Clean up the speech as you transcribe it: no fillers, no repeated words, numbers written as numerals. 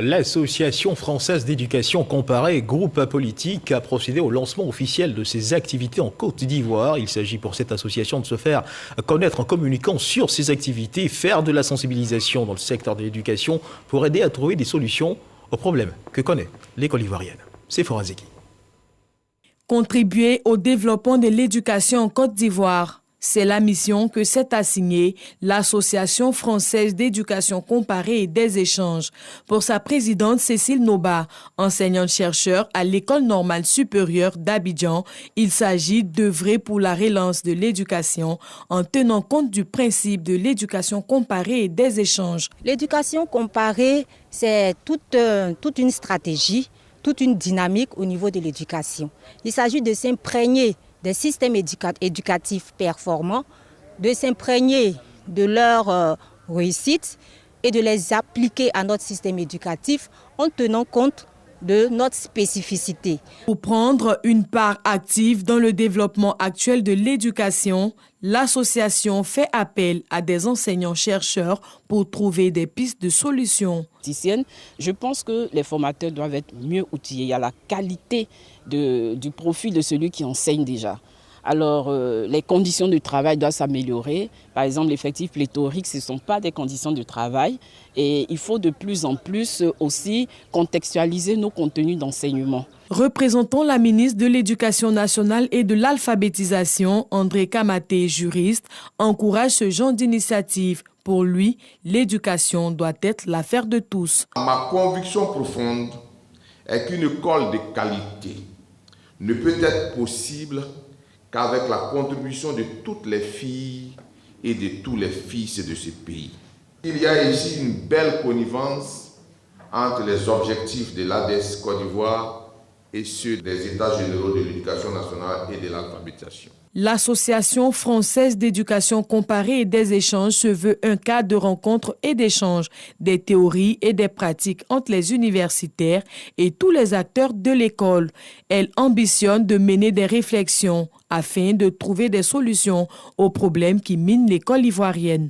L'Association française d'éducation comparée, groupe politique, a procédé au lancement officiel de ses activités en Côte d'Ivoire. Il s'agit pour cette association de se faire connaître en communiquant sur ses activités, faire de la sensibilisation dans le secteur de l'éducation pour aider à trouver des solutions aux problèmes que connaît l'école ivoirienne. C'est Forazeki. Contribuer au développement de l'éducation en Côte d'Ivoire. C'est la mission que s'est assignée l'Association française d'éducation comparée et des échanges. Pour sa présidente Cécile Noba, enseignante-chercheur à l'École normale supérieure d'Abidjan, il s'agit d'œuvrer pour la relance de l'éducation en tenant compte du principe de l'éducation comparée et des échanges. L'éducation comparée, c'est toute une stratégie, toute une dynamique au niveau de l'éducation. Il s'agit de s'imprégner des systèmes éducatifs performants, de s'imprégner de leur réussite et de les appliquer à notre système éducatif en tenant compte de notre spécificité. Pour prendre une part active dans le développement actuel de l'éducation, l'association fait appel à des enseignants-chercheurs pour trouver des pistes de solutions. Je pense que les formateurs doivent être mieux outillés. Il y a la qualité du profil de celui qui enseigne déjà. Alors, les conditions de travail doivent s'améliorer. Par exemple, l'effectif pléthorique, ce ne sont pas des conditions de travail. Et il faut de plus en plus aussi contextualiser nos contenus d'enseignement. Représentant la ministre de l'Éducation nationale et de l'alphabétisation, André Kamaté, juriste, encourage ce genre d'initiative. Pour lui, l'éducation doit être l'affaire de tous. Ma conviction profonde est qu'une école de qualité ne peut être possible qu'avec la contribution de toutes les filles et de tous les fils de ce pays. Il y a ici une belle connivence entre les objectifs de l'ADES Côte d'Ivoire et ceux des États généraux de l'éducation nationale et de l'alphabétisation. L'Association française d'éducation comparée et des échanges se veut un cadre de rencontre et d'échange des théories et des pratiques entre les universitaires et tous les acteurs de l'école. Elle ambitionne de mener des réflexions afin de trouver des solutions aux problèmes qui minent l'école ivoirienne.